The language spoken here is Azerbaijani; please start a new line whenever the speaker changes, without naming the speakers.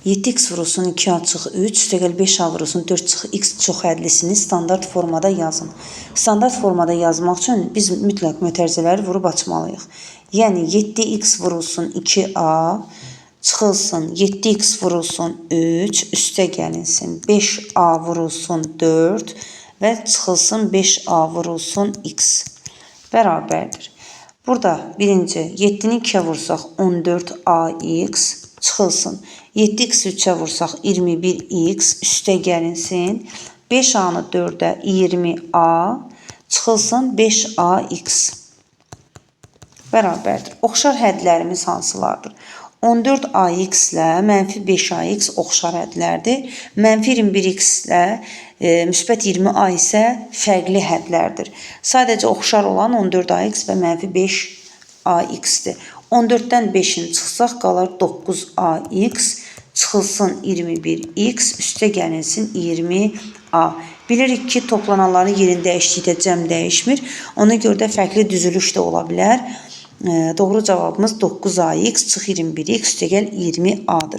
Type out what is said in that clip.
7x vurulsun 2a çıx 3, üstəgəl 5a vurulsun 4 çıx x çox hədlisini standart formada yazın. Standart formada yazmaq üçün biz mütləq mötərizələri vurub açmalıyıq. Yəni 7x vurulsun 2a, çıxılsın 7x vurulsun 3, üstə gəlinsin 5a vurulsun 4 və çıxılsın 5a vurulsun x bərabərdir. Burada birinci 7-ni 2-yə vursaq 14ax, çıxılsın 7x 3-ə vursaq 21x, üstə gəlinsin 5a-nı 4-ə 20a, çıxılsın 5ax bərabərdir. Oxşar hədlərimiz hansılardır? 14ax ilə mənfi 5ax oxşar hədlərdir. Mənfi 21x ilə müsbət 20a isə fərqli hədlərdir. Sadəcə oxşar olan 14ax və mənfi 5ax-dir. 14-dən 5-ini çıxsaq qalar 9ax, çıxılsın 21x, üstə gəlinsin 20a. Bilirik ki, toplananların yerində dəyişdikdə cəm dəyişmir. Ona görə də fərqli düzülüş də ola bilər. Doğru cavabımız 9ax çıx 21x üstəgəl 20a-dır.